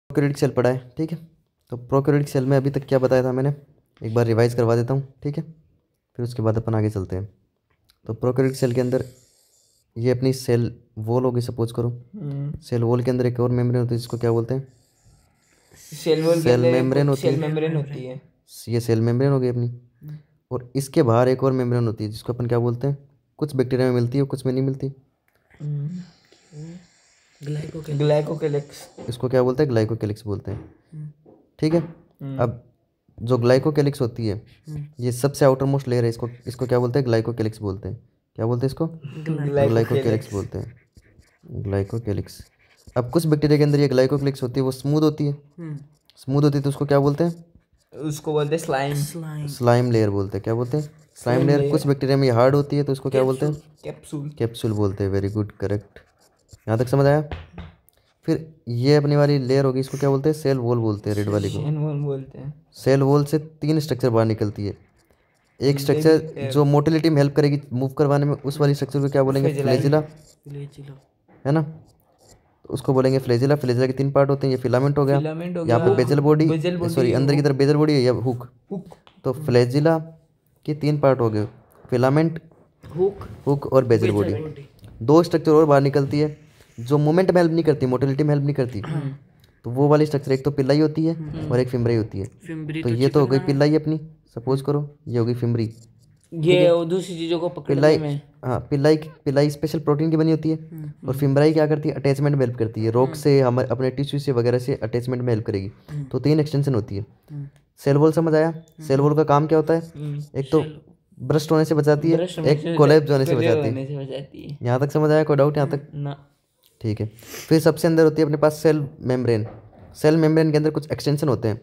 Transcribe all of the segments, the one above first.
Prokaryotic cell पढ़ा है, ठीक है। तो प्रोकैरियोटिक सेल में अभी तक क्या बताया था मैंने, एक बार रिवाइज करवा देता हूँ, ठीक है, फिर उसके बाद अपन आगे चलते हैं। तो प्रोकैरियोटिक सेल के अंदर ये अपनी सेल वॉल होगी, सपोज करो। सेल वॉल के अंदर एक और मेम्ब्रेन होती है जिसको क्या बोलते हैं, सेल वॉल के सेल अंदर मेम्ब्रेन होती सेल है। मेम्ब्रेन होती है। ये सेल मेम्ब्रेन होगी अपनी। और इसके बाहर एक और मेम्ब्रेन होती है जिसको अपन क्या बोलते हैं, कुछ बैक्टीरिया में मिलती है कुछ में नहीं मिलती। ग्लाइकोकेलिक्स। इसको क्या बोलते हैं, ग्लाइकोकेलिक्स बोलते हैं, ठीक है। अब जो ग्लाइकोकेलिक्स होती है ये सबसे आउटर मोस्ट लेयर है, इसको इसको क्या बोलते हैं, ग्लाइकोकेलिक्स बोलते हैं। क्या बोलते हैं इसको, ग्लाइकोकेलिक्स बोलते हैं, ग्लाइकोकेलिक्स। अब कुछ बैक्टीरिया के अंदर ये ग्लाइकोकेलिक्स होती है वो स्मूथ होती है, स्मूथ होती है तो उसको क्या बोलते हैं, उसको बोलते हैं स्लाइम। स्लाइम लेयर बोलते हैं। क्या बोलते हैं, स्लाइम लेयर। कुछ बैक्टीरिया में ये हार्ड होती है तो उसको क्या बोलते हैं, कैप्सूल। कैप्सूल बोलते हैं। वेरी गुड, करेक्ट, यहाँ तक समझ आया। फिर ये अपनी वाली लेयर होगी, इसको क्या बोलते हैं, सेल वॉल बोलते हैं, रेड वाली को। सेल वॉल बोलते हैं। सेल वॉल से 3 स्ट्रक्चर बाहर निकलती है। एक स्ट्रक्चर जो मोटिलिटी में हेल्प करेगी मूव करवाने में, उस वाली स्ट्रक्चर को क्या बोलेंगे, फ्लैजिला, है ना। तो उसको बोलेंगे फ्लैजिला। फ्लैजिला के 3 पार्ट होते हैं, ये फिलामेंट हो गया, यहाँ पे बेजल बॉडी, सॉरी अंदर की तरफ बेजल बॉडी है या हुक। तो फ्लैजिला के 3 पार्ट हो गए, फिलामेंट, हुक और बेजल बॉडी। 2 स्ट्रक्चर और बाहर निकलती है जो मूवमेंट में हेल्प नहीं करती, मोटिलिटी में हेल्प नहीं करती। तो वो वाली स्ट्रक्चर एक तो पिल्लाई होती है और एक फिम्बरी होती है। तो ये तो हो गई पिल्लाई अपनी, सपोज करो ये होगी फिम्बरी। ये दूसरी चीजों को पकड़ने पिल्लाई, में। हाँ, पिल्लाई स्पेशल प्रोटीन की बनी होती है। और फिम्बराई क्या करती है, अटैचमेंट में हेल्प करती है, रोक से हमारे अपने टिश्यू से वगैरह से अटैचमेंट में हेल्प करेगी। तो 3 एक्सटेंशन होती है। सेल वॉल समझ आया। सेल वॉल का काम क्या होता है, एक तो ब्रस्ट होने से बचाती है, एक कोलैप्स होने से बचाती है। यहाँ तक समझ आया, कोई डाउट यहाँ तक, ठीक है। फिर सबसे अंदर होती है अपने पास सेल मेम्ब्रेन। सेल मेम्ब्रेन के अंदर कुछ एक्सटेंशन होते हैं,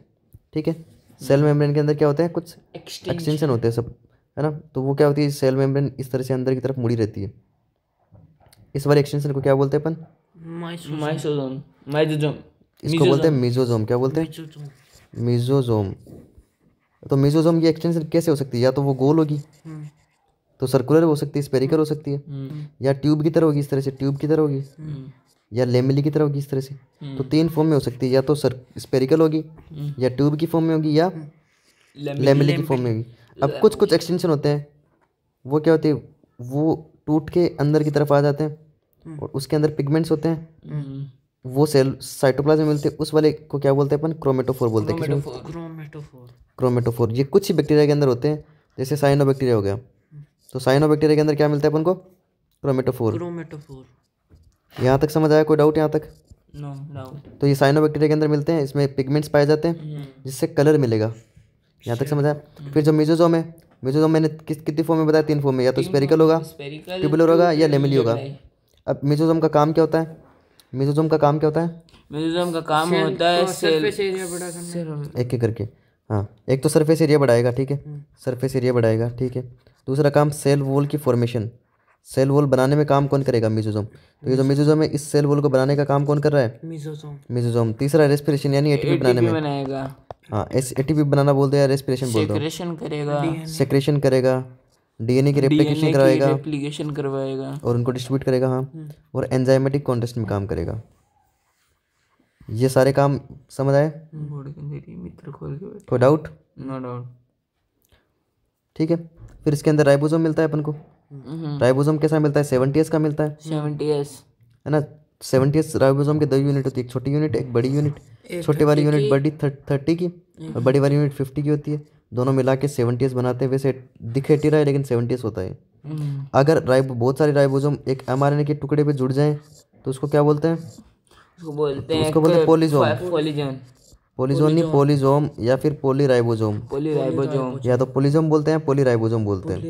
ठीक है। सेल मेम्ब्रेन के अंदर क्या होते हैं, कुछ एक्सटेंशन होते हैं सब, है ना। तो वो क्या होती है, सेल मेम्ब्रेन इस तरह से अंदर की तरफ मुड़ी रहती है। इस वाले एक्सटेंशन को क्या बोलते हैं अपन, माइसोसोम। इसको बोलते हैं मीजोजोम। क्या बोलते हैं, मीजोजोम। तो मीजोजोम की एक्सटेंशन कैसे हो सकती है, या तो वो गोल होगी तो सर्कुलर हो सकती है, स्पेरिकल हो सकती है, या ट्यूब की तरह होगी, इस तरह से ट्यूब की तरह होगी, या लेमिली की तरह होगी, इस तरह से। तो 3 फॉर्म में हो सकती है, या तो स्पेरिकल होगी, या ट्यूब की फॉर्म में होगी, या लेमिली की फॉर्म में होगी। अब कुछ कुछ एक्सटेंशन होते हैं, वो क्या होते हैं, वो टूट के अंदर की तरफ आ जाते हैं और उसके अंदर पिगमेंट्स होते हैं, वो सेल साइटोप्लाज्म में मिलते हैं। उस वाले को क्या बोलते हैं अपन, क्रोमेटोफोर बोलते हैं। क्रोमेटोफोर ये कुछ ही बैक्टीरिया के अंदर होते हैं, जैसे साइनोबैक्टीरिया हो गया। तो साइनोबैक्टीरिया के अंदर क्या मिलता है अपन को, क्रोमेटोफोर। यहाँ तक समझ आया, कोई डाउट यहाँ तक? No doubt. तो ये साइनोबैक्टीरिया के अंदर मिलते हैं, इसमें पिगमेंट्स पाए जाते हैं जिससे कलर मिलेगा। यहाँ तक समझ आया। फिर जो मेसोजोम है, मेसोजोम मैंने कितनी फॉर्म में बताया, 3 फॉर्म में, या तो स्पेरिकल होगा, ट्यूबुलर होगा, या लेमिली होगा। अब मेसोजोम का काम क्या होता है, मेसोजोम का काम क्या होता है, मेसोजोम का काम होता है सरफेस एरिया बढ़ाना, एक एक करके। हाँ, एक तो सरफेस एरिया बढ़ाएगा, ठीक है, सरफेस एरिया बढ़ाएगा, ठीक है। दूसरा काम सेल वॉल की फॉर्मेशन, सेल वॉल बनाने में काम कौन करेगा, मेसोजोम। तो ये जो मेसोजोम है, इस सेल वॉल को बनाने का काम कौन कर रहा है, मेसोजोम। तीसरा रेस्पिरेशन यानी एटीपी बनाने में, हाँ, एटीपी बनाना बोलते हैं, रेस्पिरेशन बोलते हैं। सेक्रेशन करेगा, डीएनए की रेप्लिकेशन करवाएगा और उनको डिस्ट्रीब्यूट करेगा, हाँ। और एंजाइमेटिक कॉन्टेस्ट में काम करेगा। ये सारे काम समझ आए, कोई डाउट? No doubt. ठीक है। फिर इसके अंदर राइबोसोम मिलता है अपन को। राइबोसोम कैसा मिलता है, 70S का मिलता है, 70S, है ना। 70S राइबोसोम के 2 यूनिट होती है, एक छोटी यूनिट एक बड़ी यूनिट। छोटे वाली यूनिट बड़ी 30 की और बड़ी वाली यूनिट 50 की होती है। दोनों मिला के 70S बनाते हैं। वैसे दिख 80 रहा है लेकिन 70S होता है। अगर बहुत सारे राइबोसोम एक mRNA के टुकड़े पे जुड़ जाएं तो उसको क्या बोलते हैं, उसको बोलते हैं पॉलीजोम। पॉलीजोम नहीं, पॉलीजोम या फिर पॉलीराइबोसोम। या तो पॉलीजोम बोलते हैं, पॉलीराइबोसोम बोलते हैं।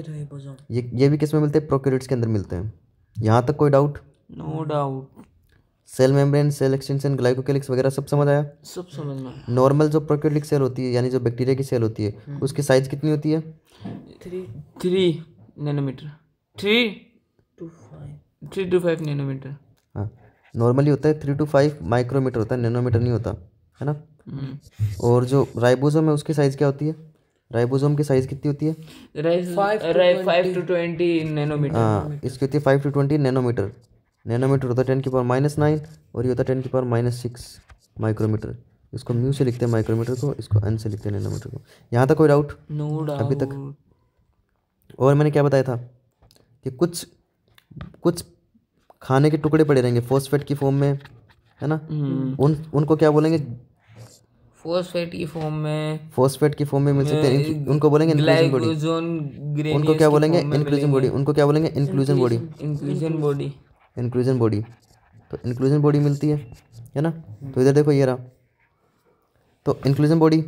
ये भी किस में मिलते हैं, प्रोकैरियोट्स के अंदर मिलते हैं। यहाँ तक कोई doubt? No doubt. Cell membrane, cell extension, glycocalyx वगैरह सब समझ आया, सब समझ में। नॉर्मल जो प्रोकैरियोटिक सेल होती है यानी जो बैक्टीरिया की सेल होती है उसकी साइज कितनी होती है, 3 नैनोमीटर, 3 to 5 नैनोमीटर। हाँ, नॉर्मली होता है 3 to 5 माइक्रोमीटर होता है, नैनोमीटर नहीं होता, है ना। और जो राइबोसोम है उसकी साइज क्या होती है, राइबोसोम की साइज कितनी होती है, 5 to 20 नैनोमीटर। हाँ, इसकी होती है 5 to 20 नैनोमीटर। नैनोमीटर होता है 10⁻⁹ और ये होता है 10⁻⁶ माइक्रोमीटर। इसको म्यू से लिखते हैं माइक्रोमीटर को, इसको एन से लिखते हैं नैनोमीटर को। यहाँ तक कोई डाउट नो डाउट अभी तक? और मैंने क्या बताया था कि कुछ कुछ खाने के टुकड़े पड़े रहेंगे फॉस्फेट की फॉर्म में, है ना, उनको क्या बोलेंगे? फॉस्फेट की फॉर्म में, फॉस्फेट की फॉर्म में मिल सकते हैं, उनको बोलेंगे इंक्लूजन बॉडी। उनको क्या बोलेंगे? Inclusion body. उनको क्या बोलेंगे? Inclusion body. Inclusion body, inclusion body. तो इंक्लूजन बॉडी मिलती है ना। तो इधर देखो ये रहा, तो inclusion body.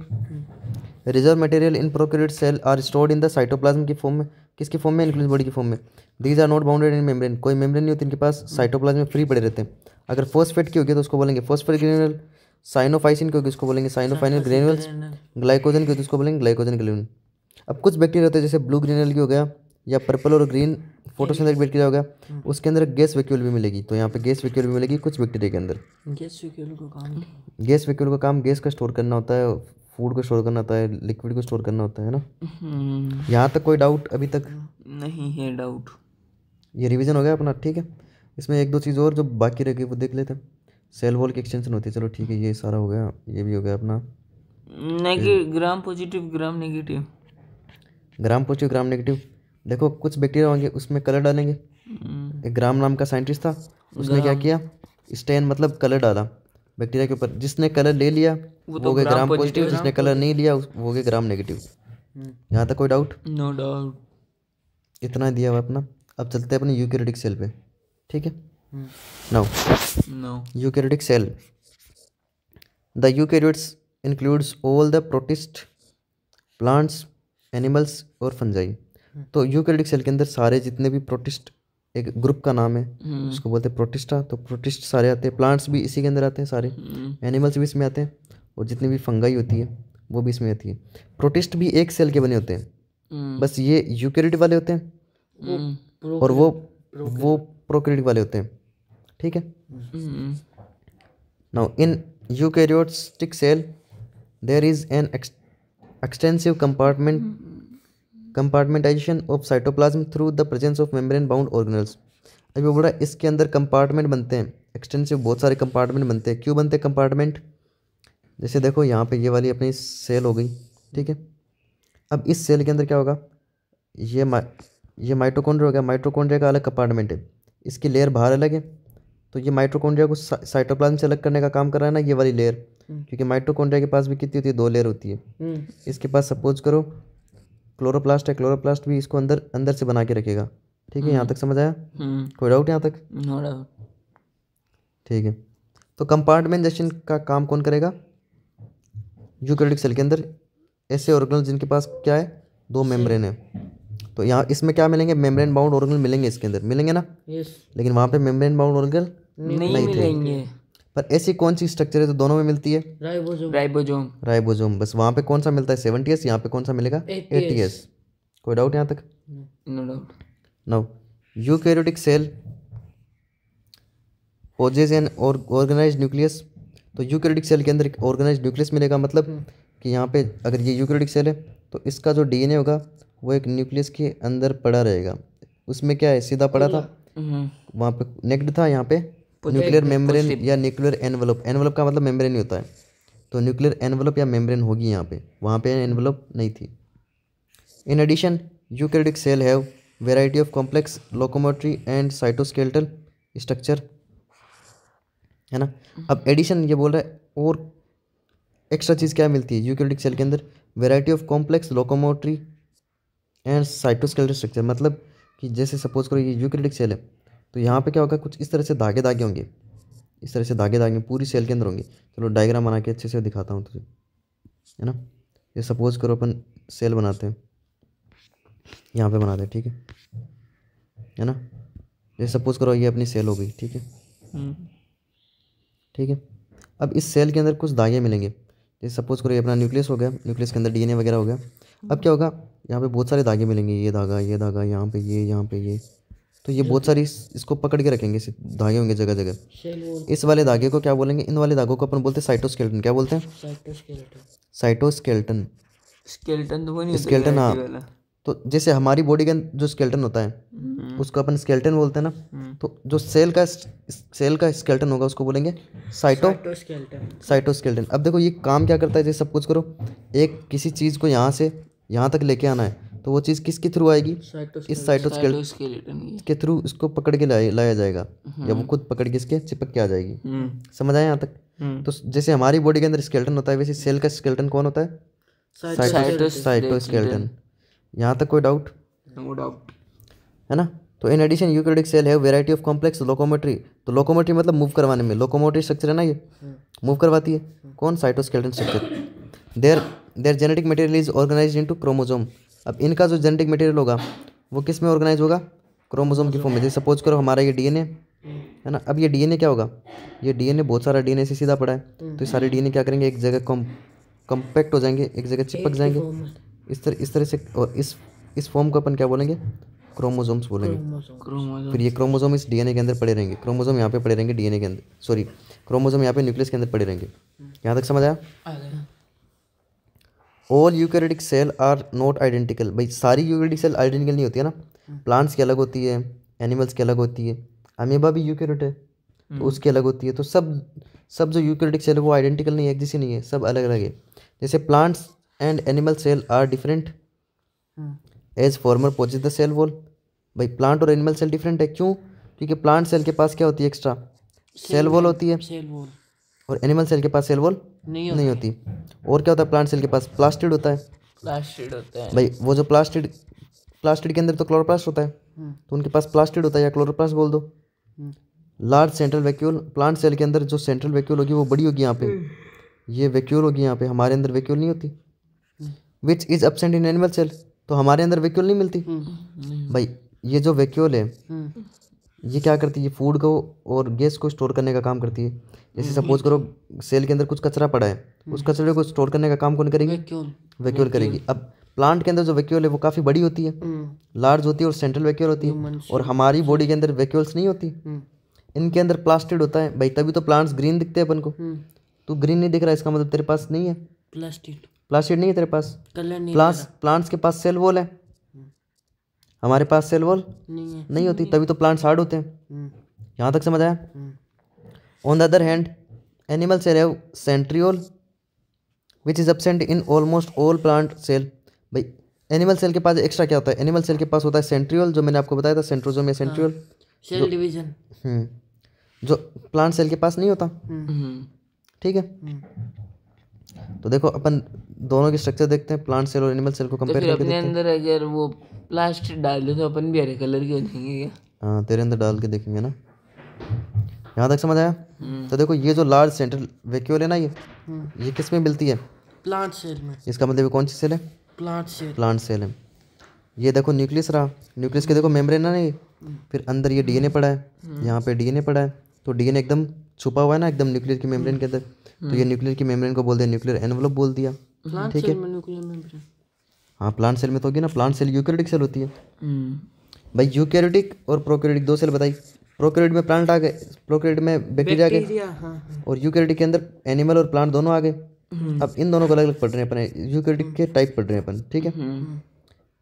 Reserve material in procured cell are stored in the cytoplasm की फॉर्म में। किसकी फॉर्म में? इंक्लूजन बॉडी की फॉर्म में। These are not bounded in membrane, कोई मेम्ब्रेन नहीं होती इनके पास, साइटोप्लाज्म में फ्री पड़े रहते हैं। अगर फॉस्फेट की होगी तो उसको बोलेंगे फॉस्फेट ग्रेन्यूल। साइनोफाइसिन की होगी उसको बोलेंगे साइनोफाइनल ग्रेन्यूल्स। ग्लाइकोजन की होगी तो उसको बोलेंगे ग्लाइकोजन ग्रेन्यूल। अब कुछ बैक्टीरिया होते हैं जैसे ब्लू ग्रेन्यूल की हो गया, या पर्पल और ग्रीन फोटोसिंथेटिक बैक्टीरिया हो गया, उसके अंदर गैस वैक्यूल भी मिलेगी। तो यहाँ पे गैस वैक्यूल भी मिलेगी कुछ बैक्टीरिया के अंदर। गैस वैक्यूल का काम, गैस वैक्यूल का काम गैस का स्टोर करना होता है, फूड को स्टोर करना होता है, लिक्विड को स्टोर करना होता है ना। यहाँ तक कोई डाउट अभी तक? नहीं है डाउट। ये रिवीजन हो गया अपना, ठीक है। इसमें एक दो चीज़ और जो बाकी रह गई वो देख लेते हैं। सेल वॉल की एक्सटेंशन होती है, चलो ठीक है, ये सारा हो गया, ये भी हो गया अपना। Gram positive gram negative, gram positive gram negative. देखो कुछ बैक्टीरिया होंगे उसमें कलर डालेंगे। एक ग्राम नाम का साइंटिस्ट था, उसने क्या किया? स्टेन मतलब कलर डाला बैक्टीरिया के ऊपर। जिसने कलर ले लिया वो हो गया ग्राम पॉजिटिव, जिसने कलर नहीं लिया वो हो गया ग्राम नेगेटिव। यहाँ तक कोई डाउट? No doubt. इतना दिया हुआ अपना। अब चलते हैं अपने यूकैरियोटिक सेल पे, ठीक है। Now eukaryotic cell, the eukaryotes includes all the protist, plants, animals और फंजाई। तो यूकैरियोटिक सेल के अंदर सारे जितने भी प्रोटिस्ट, एक ग्रुप का नाम है उसको बोलते हैं प्रोटिस्टा। तो प्रोटिस्ट सारे आते हैं, प्लांट्स भी इसी के अंदर आते हैं सारे, एनिमल्स भी इसमें आते हैं, और जितनी भी फंगाई होती है वो भी इसमें आती है। प्रोटिस्ट भी एक सेल के बने होते हैं, बस ये यूकैरियोटिक वाले होते हैं और वो प्रोकैरियोटिक वाले होते हैं, ठीक है। Now in eukaryotic cell there is an extensive compartmentalisation of cytoplasm through the presence of membrane bound organelles. अभी वो बोला इसके अंदर कंपार्टमेंट बनते हैं, एक्सटेंसिव बहुत सारे कंपार्टमेंट बनते हैं। क्यों बनते हैं कंपार्टमेंट? जैसे देखो यहाँ पे ये वाली अपनी सेल हो गई, ठीक है। अब इस सेल के अंदर क्या होगा? ये माइटोकॉन्ड्रिया हो गया, माइटोकॉन्ड्रिया का अलग कंपार्टमेंट है, इसकी लेयर बाहर अलग है। तो ये माइटोकॉन्ड्रिया को साइटोप्लाज्म से अलग करने का काम कर रहा है ना ये वाली लेयर, क्योंकि माइटोकॉन्ड्रिया के पास भी कितनी होती है? 2 लेयर होती है। इसके पास सपोज करो क्लोरोप्लास्ट है, क्लोरोप्लास्ट भी इसको अंदर से बना के रखेगा, ठीक है। यहाँ तक समझ आया? कोई डाउट यहाँ तक? No doubt. ठीक है। तो कंपार्टमेंटेशन का काम कौन करेगा? यूकैरियोटिक सेल के अंदर ऐसे ऑर्गेनल जिनके पास क्या है? 2 मेम्ब्रेन है। तो यहाँ इसमें क्या मिलेंगे? मेम्ब्रेन बाउंड ऑर्गेनल मिलेंगे, इसके अंदर मिलेंगे ना। लेकिन वहाँ पे मेम्ब्रेन बाउंड ऑर्गेनल नहीं थे। पर ऐसी कौन सी स्ट्रक्चर है तो दोनों में मिलती है? राइबोसोम। बस वहाँ पे कौन सा मिलता है? 70S। यहाँ पे कौन सा मिलेगा? 80S। कोई डाउट यहाँ तक? No doubt. Now eukaryotic cell possess an organized nucleus. तो यूकैरियोटिक सेल के अंदर एक ऑर्गेनाइज्ड न्यूक्लियस मिलेगा, मतलब कि यहाँ पे अगर ये यूकैरियोटिक सेल है तो इसका जो डीएनए होगा वो एक न्यूक्लियस के अंदर पड़ा रहेगा। उसमें क्या है? सीधा पड़ा था, वहाँ पे नेक्ड था, यहाँ पे न्यूक्लियर मेम्ब्रेन या न्यूक्लियर एनवलप। एनवलप का मतलब मेम्ब्रेन ही होता है, तो न्यूक्लियर एनवलप या मेम्ब्रेन होगी यहाँ पे, वहाँ पे एनवलप नहीं थी। In addition eukaryotic cell have variety of complex locomotory and cytoskeletal structure, है ना। अब एडिशन ये बोल रहा है और एक्स्ट्रा चीज़ क्या मिलती है यूकैरियोटिक सेल के अंदर? Variety of complex locomotory and cytoskeletal structure. मतलब कि जैसे सपोज करो ये यूकैरियोटिक सेल है तो यहाँ पे क्या होगा? कुछ इस तरह से धागे धागे होंगे, इस तरह से धागे धागे पूरी सेल के अंदर होंगे। चलो डायग्राम बना के अच्छे से दिखाता हूँ तुझे, है ना। ये सपोज करो अपन सेल बनाते हैं, यहाँ पे बनाते हैं, ठीक है ना। ये सपोज करो ये अपनी सेल हो गई, ठीक है। ठीक है। अब इस सेल के अंदर कुछ धागे मिलेंगे, जैसे सपोज करो ये अपना न्यूक्लियस हो गया, न्यूक्लियस के अंदर डीएनए वगैरह हो गया। अब क्या होगा? यहाँ पे बहुत सारे धागे मिलेंगे, ये धागा, यहाँ पे ये, यहाँ पे ये। तो ये बहुत सारी इसको पकड़ के रखेंगे, धागे होंगे जगह जगह। इस वाले धागे को क्या बोलेंगे? इन वाले धागों को अपन बोलते हैं साइटोस्केलेटन। क्या बोलते हैं? साइटोस्केलेटन। स्केलेटन तो वो नहीं स्केलेटन, हाँ। तो जैसे हमारी बॉडी का जो स्केलेटन होता है उसको अपन स्केलेटन बोलते हैं ना, तो जो सेल का स्केलेटन होगा उसको बोलेंगे साइटोस्केलेटन। अब देखो ये काम क्या करता है, जैसे सब कुछ करो, एक किसी चीज़ को यहाँ से यहाँ तक लेके आना है, तो वो चीज़ किसके थ्रू आएगी, इस साइटोस्केलेटन साइटोस्केलेटन के थ्रू इसको पकड़ के लाया जाएगा, या वो खुद पकड़ के इसके चिपक के आ जाएगी। समझ आया यहाँ तक? तो जैसे हमारी बॉडी के अंदर स्केलेटन होता है, वैसे सेल का स्केलेटन कौन होता है, साइटोस्केलेटन। यहाँ तक कोई डाउट? No doubt. है ना? तो in addition eukaryotic cell have variety of complex locomotory. तो लोकोमोटरी मतलब मूव करवाने में, लोकोमोटरी स्ट्रक्चर है ना, ये मूव करवाती है कौन, cytoskeleton structure. Their genetic material is organize into chromosome. अब इनका जो जेनेटिक मटेरियल होगा वो किस में ऑर्गेनाइज होगा, क्रोमोसोम की फॉर्म में। जैसे सपोज करो हमारा ये डीएनए है ना, अब ये डीएनए क्या होगा, ये डीएनए बहुत सारा डीएनए से सीधा पड़ा है, तो ये सारे डीएनए क्या करेंगे, एक जगह कॉम्पैक्ट हो जाएंगे, एक जगह चिपक जाएंगे इस तरह से, और इस फॉर्म को अपन क्या बोलेंगे, क्रोमोसोम्स बोलेंगे। फिर ये क्रोमोसोम इस डीएनए के अंदर पड़े रहेंगे, क्रोमोसोम यहाँ पे पड़े रहेंगे डीएनए के अंदर, सॉरी क्रोमोसोम यहाँ पे न्यूक्लियस के अंदर पड़े रहेंगे। यहाँ तक समझ आया? All eukaryotic cell are not identical. भाई सारी यूकैरियोटिक सेल आइडेंटिकल नहीं होती है ना, प्लांट्स की अलग होती है, एनिमल्स की अलग होती है, अमीबा भी यूकैरियोट है तो उसकी अलग होती है। तो सब जो यूकैरियोटिक सेल है वो आइडेंटिकल नहीं है, एक जैसी नहीं है, सब अलग अलग है। जैसे plants and animal cell are different as former possess the cell wall. भाई प्लांट और एनिमल सेल डिफरेंट है, क्यों? क्योंकि प्लांट सेल के पास क्या होती है, एक्स्ट्रा सेल वॉल होती है, और एनिमल सेल के पास सेल वॉल नहीं होती। और क्या होता है, प्लांट सेल के पास प्लास्टिड होता है। भाई वो जो प्लास्टिड के अंदर तो क्लोरोप्लास्ट होता है, तो उनके पास प्लास्टिड होता है, या क्लोरोप्लास्ट बोल दो। Large central vacuole, plant cell के अंदर जो सेंट्रल वैक्यूल होगी वो बड़ी होगी, यहाँ पे ये वैक्यूल होगी, यहाँ पे हमारे अंदर वैक्यूल नहीं होती। Which is absent in animal cell, तो हमारे अंदर वैक्यूल नहीं मिलती। भाई ये जो वैक्यूल है ये क्या करती है, ये फूड को और गैस को स्टोर करने का काम करती है। जैसे सपोज करो सेल के अंदर कुछ कचरा पड़ा है, उस कचरे को स्टोर करने का काम कौन करेगी, वैक्यूल करेगी। अब प्लांट के अंदर जो वैक्यूल है वो काफ़ी बड़ी होती है, लार्ज होती है, और सेंट्रल वैक्यूल होती है। और हमारी बॉडी के अंदर वैक्यूल्स नहीं होती, इनके अंदर प्लास्टिड होता है। भाई तभी तो प्लांट्स ग्रीन दिखते हैं अपन को। तो ग्रीन नहीं दिख रहा, इसका मतलब तेरे पास नहीं है प्लास्टिड, नहीं है तेरे पास। प्लांट्स के पास सेल वॉल है, हमारे पास सेल वॉल नहीं होती, तभी तो प्लांट्स हार्ड होते हैं। यहाँ तक समझ आया? On the other hand animal cell have centriole which is absent in almost all plant cell. भाई एनिमल सेल के पास एक्स्ट्रा क्या होता है, एनिमल सेल के पास होता है सेंट्रियोल, जो मैंने आपको बताया था, सेंट्रोजोम या सेंट्रियोल, सेल डिवीजन, जो प्लांट सेल के पास नहीं होता। ठीक है, तो देखो अपन दोनों की स्ट्रक्चर देखते हैं, प्लांट सेल और एनिमल सेल को कंपेयर करके अपने अंदर अगर वो प्लास्टिक डाल दो तो अपन भी हरे कलर के हो जाएंगे क्या? हाँ तेरे अंदर डाल के देखेंगे ना। यहाँ तक समझ आया? तो देखो ये जो लार्ज सेंट्रल वैक्यूल है ना, ये किस में मिलती है, प्लांट सेल में। इसका मतलब ये कौन सी सेल है, प्लांट सेल है। ये देखो न्यूक्लियस रहा, न्यूक्लियस के देखो मेम्ब्रेन है ना ये, फिर अंदर ये डीएनए पड़ा है, यहाँ पे डीएनए पड़ा है, तो डीएनए एकदम छुपा हुआ है ना एकदम न्यूक्लियस की मेम्ब्रेन के अंदर, तो ये न्यूक्लियर की मेम्ब्रेन को बोलते हैं न्यूक्लियर एनवलप बोल दिया। ठीक है, हाँ प्लांट सेल में तो होगी ना, प्लांट सेल यूकैरियोटिक सेल होती है। भाई यूकैरियोटिक और प्रोकैरियोटिक दो सेल बताई, प्रोकैरियोट में प्लांट आ गए, प्रोकैरियोट में बैक्टीरिया आ गए, और यूकैरियोटिक के अंदर एनिमल और प्लांट दोनों आ गए। अब इन दोनों को अलग अलग पढ़ रहे हैं अपन, यूकैरियोटिक के टाइप पढ़ रहे हैं अपन। ठीक है,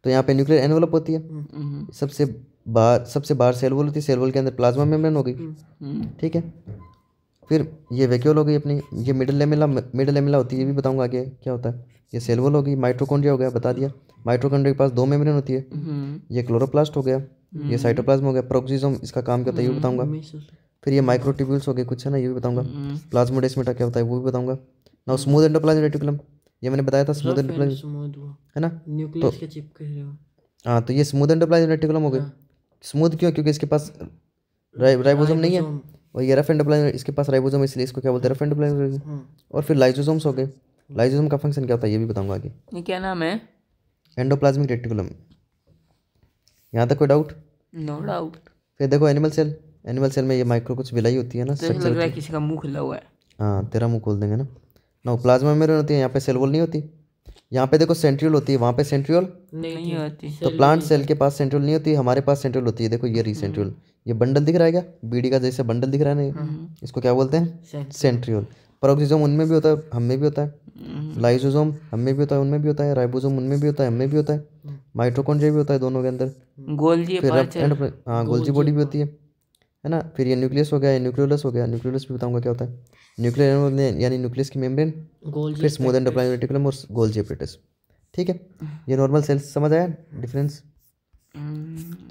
तो यहाँ पे न्यूक्लियर एनवलप होती है, सबसे बाहर सेल वॉल होती है, सेल वॉल के अंदर प्लाज्मा मेम्ब्रेन हो गई। ठीक है, फिर ये वैक्यूल हो गई अपनी, ये मिडल लेमेला होती है, ये भी बताऊंगा आगे क्या होता है। ये सेल वॉल हो गई, माइटोकॉन्ड्रिया हो गया, बता दिया। माइटोकॉन्ड्रिया के पास दो मेम्ब्रेन होती है, ये क्लोरोप्लास्ट हो गया, ये साइटोप्लाज्म हो गया, प्रोक्सिसोम इसका काम क्या होता है ये भी बताऊंगा। फिर ये माइक्रोट्यूब्यूल्स हो गए कुछ है ना, ये भी बताऊंगा। प्लाज्मोडेस्माटा क्या होता है वो भी बताऊंगा ना। स्मूथ एंडोप्लाज्मिक रेटिकुलम ये मैंने बताया था, स्मूथ एंडोप्लाज्मिक है ना, तो हाँ तो ये स्मूथ एंडोप्लाज्मिक रेटिकुलम हो गए। स्मूथ क्यों, क्योंकि इसके पास राइबोसोम नहीं है, और ये रफ एंडोप्लाज्मिक, इसके पास राइबोसोम इसलिए इसको क्या बोलते हैं, रफ एंडोप्लाज्मिक। और फिर लाइसोसोम्स हो गए, लाइसोसोम का फंक्शन क्या होता है ये भी बताऊंगा आगे। ये क्या नाम है, एंडोप्लाज्मिक रेटिकुलम। यहाँ तक कोई डाउट? No doubt. फिर देखो एनिमल सेल में ये माइक्रो कुछ विलाई होती है ना, तो लग रहा है किसी का मुंह खुला हुआ है। हाँ तेरा मुंह खोल देंगे ना। प्लाज्मा मेम्ब्रेन होती है, यहाँ पे सेल वॉल नहीं होती। यहाँ पे देखो सेंट्रियोल होती है, वहाँ पे सेंट्रियोल नहीं होती। तो प्लांट सेल के पास सेंट्रियोल नहीं होती, हमारे पास सेंट्रियोल होती है। देखो ये सेंट्रियोल, ये बंडल दिख रहा है क्या, बीड़ी का जैसे बंडल दिख रहा है ना, इसको क्या बोलते हैं, सेंट्रियोल। प्रोक्सिसोम उनमें भी होता है, हम में भी होता है। लाइसोसोम हम में भी होता है, उनमें भी होता है। राइबोसोम उनमें भी होता है, हम में भी होता है। माइटोकॉन्ड्रिया भी होता है दोनों के अंदर। गोल्जी फिर रफ अपर्चर। एंड हाँ गोल्जी बॉडी भी होती है ना। फिर ये न्यूक्लियस हो गया, ये न्यूक्लियोलस हो गया। न्यूक्लियोलस भी बताऊंगा क्या होता है। न्यूक्लियर यानी न्यूक्लियस की मेम्ब्रेन, फिर स्मूथ एंडोप्लाज्मिक रेटिकुलम और गोल्जी एपिटस। ठीक है, ये नॉर्मल सेल्स समझ आया डिफरेंस।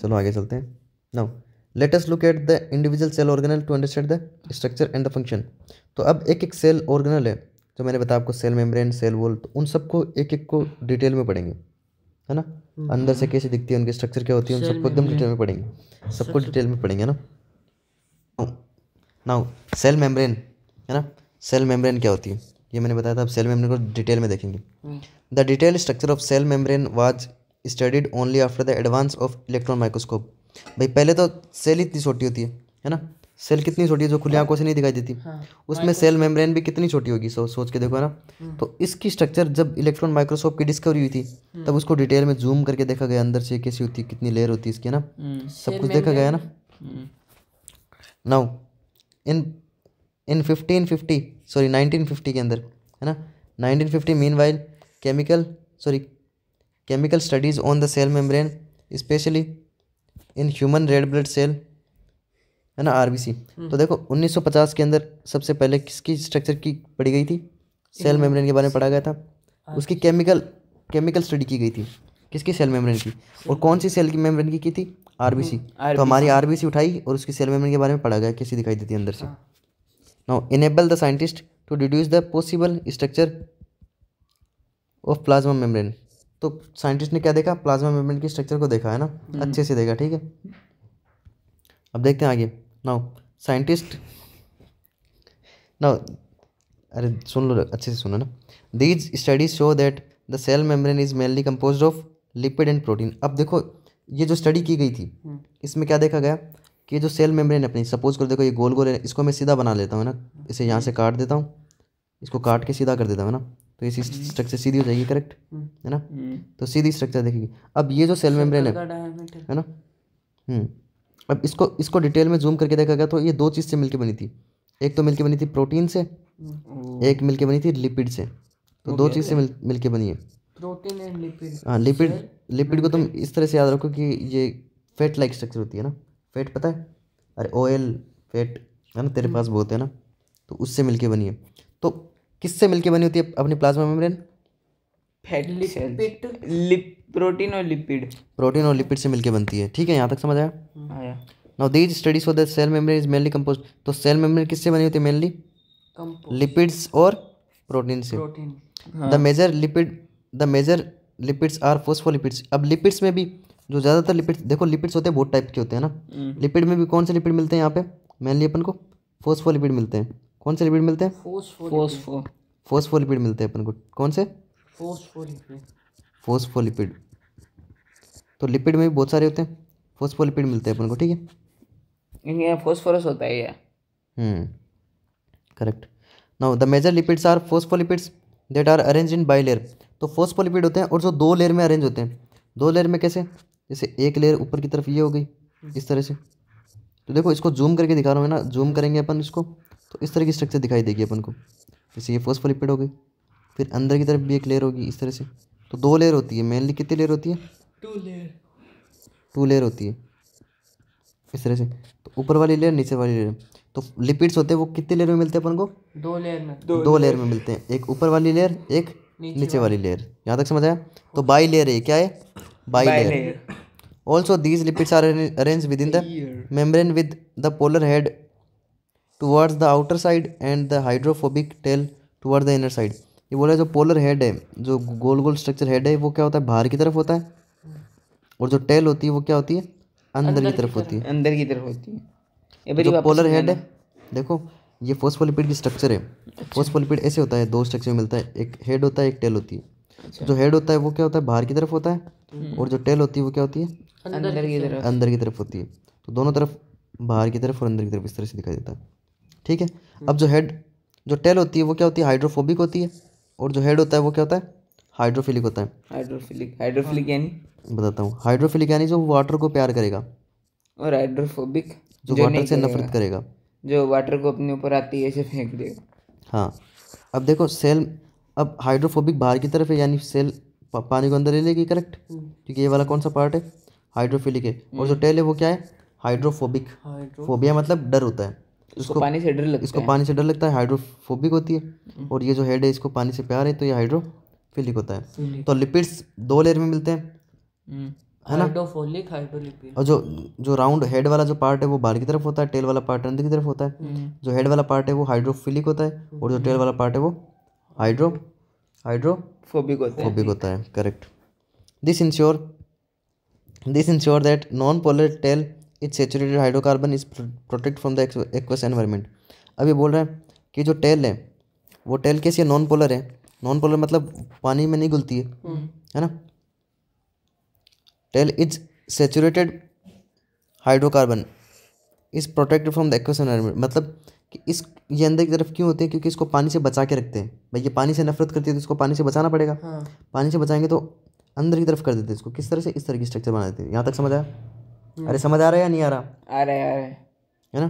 चलो आगे चलते हैं। Now let us look at the individual cell organelle to understand the structure and the function. तो अब एक एक सेल ऑर्गेनल है जो मैंने बताया आपको, सेल मेम्ब्रेन, सेल वॉल, तो उन सबको एक एक को डिटेल में पढ़ेंगे, है ना। अंदर से कैसे दिखती है, उनकी स्ट्रक्चर क्या होती है, उन सबको एकदम डिटेल में पढ़ेंगे, सबको डिटेल में पढ़ेंगे ना। नाउ सेल मेम्ब्रेन, है ना। सेल मेम्ब्रेन क्या होती है ये मैंने बताया था। अब सेल मेम्ब्रेन को डिटेल में देखेंगे। The detail structure of cell membrane was studied only after the advance of electron microscope. भाई पहले तो सेल इतनी छोटी होती है ना। सेल कितनी छोटी है जो खुली आंखों से नहीं दिखाई देती, उसमें सेल मेम्ब्रेन भी कितनी छोटी होगी, सोच के देखो, है ना। तो इसकी स्ट्रक्चर जब इलेक्ट्रॉन माइक्रोस्कोप की डिस्कवरी हुई थी तब उसको डिटेल में जूम करके देखा गया, अंदर से कैसी होती है, कितनी लेयर होती है इसकी, है ना, सब कुछ देखा गया है ना। नाउ इन 1950 के अंदर, है ना, 1950 meanwhile chemical studies on the cell membrane specially in human red blood cell, है ना, आरबीसी। तो देखो 1950 के अंदर सबसे पहले किसकी स्ट्रक्चर की पढ़ी गई थी, सेल मेम्ब्रेन के बारे में पढ़ा गया था। उसकी केमिकल स्टडी की गई थी, किसकी, सेल मेम्ब्रेन की। और कौन सी सेल की मेम्ब्रेन की थी, आरबीसी। तो हमारी आरबीसी उठाई और उसकी सेल मेम्ब्रेन के बारे में पढ़ा गया, कैसी दिखाई देती है अंदर से। Now enable the scientist to deduce the possible structure of plasma membrane. तो साइंटिस्ट ने क्या देखा, प्लाज्मा मेम्ब्रेन की स्ट्रक्चर को देखा, है ना, अच्छे से देखा। ठीक है, अब देखते हैं आगे। नाउ अरे सुन लो, अच्छे से सुनो ना। These studies show that the cell membrane is mainly composed of lipid and protein. अब देखो ये जो स्टडी की गई थी इसमें क्या देखा गया कि जो सेल मेम्ब्रेन अपनी, सपोज कर देखो ये गोल गोल है, इसको मैं सीधा बना लेता हूँ, है ना, इसे यहाँ से काट देता हूँ, इसको काट के सीधा कर देता हूँ, है ना, तो इसी स्ट्रक्चर सीधी हो जाएगी, करेक्ट, है ना। तो सीधी स्ट्रक्चर देखेगी। अब ये जो सेल मेम्ब्रेन है ना, अब इसको डिटेल में जूम करके देखा गया तो ये दो चीज़ से मिलके बनी थी। एक तो मिलके बनी थी प्रोटीन से, एक मिलके बनी थी लिपिड से। तो दो चीज़ से मिलके बनी है, प्रोटीन एंड लिपिड। हाँ, लिपिड को तुम इस तरह से याद रखो कि ये फैट लाइक स्ट्रक्चर होती है ना। फैट पता है, अरे ऑयल फैट, है ना, तेरे पास बहुत है ना, तो उससे मिलके बनी है। तो किससे मिलके बनी होती है अपनी plasma membrane, fatty cells, protein और लिपिड से मिलके बनती है। ठीक है, यहाँ तक समझ आया। आया। Now these studies for the cell membrane is mainly compose. तो सेल मेम्ब्रेन किससे बनी होती है, मेनली लिपिड्स और प्रोटीन से। The major lipids are phospholipids. अब लिपिड्स में भी जो ज़्यादातर लिपिड्स, देखो लिपिड्स होते हैं बहुत टाइप के होते हैं ना। लिपिड में भी कौन से लिपिड मिलते हैं यहाँ पे, मेनली अपन को फोस्फोलिपिड मिलते हैं। कौन से लिपिड मिलते हैं, फोस्फोलिपिड मिलते हैं अपन को। कौन से, फोस्फोलिपिड। तो लिपिड में भी बहुत सारे होते हैं, फोस्फोलिपिड मिलते हैं अपन को। ठीक है, इनके फास्फोरस होता है या correct. Now the major lipids are phospholipids that are arrange in bilayer. तो फोस्फोलिपिड होते हैं और जो दो लेयर में अरेंज होते हैं। दो लेयर में कैसे, जैसे एक लेयर ऊपर की तरफ ये हो गई इस तरह से। तो देखो इसको जूम करके दिखा रहा हूँ, है ना, जूम करेंगे अपन इसको तो इस तरह की स्ट्रक्चर दिखाई देगी अपन को। जैसे ये फोस्फोलिपिड हो गई, फिर अंदर की तरफ भी एक लेयर होगी इस तरह से। तो दो लेयर होती है मेनली। कितनी लेयर होती है, टू लेयर होती है इस तरह से। तो ऊपर वाली लेयर, नीचे वाली लेयर। तो लिपिड्स होते हैं वो कितने लेयर में मिलते हैं अपन को, दो लेयर में मिलते हैं। एक ऊपर वाली लेयर, एक नीचे वाली लेयर। यहाँ तक समझ आया। तो बाई लेयर है, क्या है, bilayer. Also these lipids are arrange within the membrane with the polar head towards the outer side and the hydrophobic tail towards the inner side. ये बोला जो पोलर हेड है, जो गोल गोल structure head है, वो क्या होता है, बाहर की तरफ होता है। और जो टेल होती है वो क्या होती है, अंदर की तरफ होती है। जो पोलर हेड है, देखो ये फोस्फोलिपिड की स्ट्रक्चर है। फोस्फोलिपिड ऐसे होता है, दो स्ट्रक्चर में मिलता है, एक हेड होता है, एक टेल होती है। जो हेड होता है वो क्या होता है, बाहर की तरफ होता है। और जो टेल होती है वो क्या होती है, अंदर की तरफ होती है। तो दोनों तरफ, बाहर की तरफ और अंदर की तरफ, इस तरह से दिखाई देता है। ठीक है, अब जो टेल होती है वो क्या होती है, हाइड्रोफोबिक होती है। और जो हेड होता है वो क्या होता है, हाइड्रोफिलिक होता है। हाइड्रोफिलिक यानी, बताता हूँ। हाइड्रोफिलिक यानी जो वाटर को प्यार करेगा, और हाइड्रोफोबिक जो वाटर से नफरत करेगा, जो वाटर को अपने ऊपर आती है ऐसे फेंक देगा। हाँ, अब देखो अब हाइड्रोफोबिक बाहर की तरफ है, यानी सेल पानी को अंदर ले लेगी, करेक्ट, क्योंकि ये वाला कौन सा पार्ट है, हाइड्रोफिलिक है। और जो टेल है वो क्या है, हाइड्रोफोबिक। फोबिया मतलब डर होता है, इसको पानी से डर लगता इसको पानी से डर लगता है, हाइड्रोफोबिक होती है। और ये जो हेड है इसको पानी से प्यार है, तो ये हाइड्रोफिलिक होता है। तो लिपिड्स 2 लेयर में मिलते हैं, है ना। हाइड्रोफोलिक, हाइड्रोलिपिड। और जो राउंड हेड वाला जो पार्ट है वो बाहर की तरफ होता है, टेल वाला पार्ट अंदर की तरफ होता है। जो हेड वाला पार्ट है वो हाइड्रोफिलिक होता है, और जो टेल वाला पार्ट है वो हाइड्रोफोबिक होता है, correct. This ensure that non polar tail is saturated hydrocarbon is protect from the aqueous environment. अब ये बोल रहा है कि जो टेल है वो टेल कैसी है, नॉन पोलर है। नॉन पोलर मतलब पानी में नहीं घुलती है ना। Tail is saturated hydrocarbon is protected from the aqueous environment, मतलब कि ये अंदर की तरफ क्यों होते हैं, क्योंकि इसको पानी से बचा के रखते हैं। भाई ये पानी से नफरत करती है तो इसको पानी से बचाना पड़ेगा। पानी से बचाएंगे तो अंदर की तरफ कर देते हैं इसको, किस तरह से, इस तरह की स्ट्रक्चर बना देते हैं। यहाँ तक समझ आया? अरे समझ आ रहा है या नहीं आ रहा? आ रहा है है ना।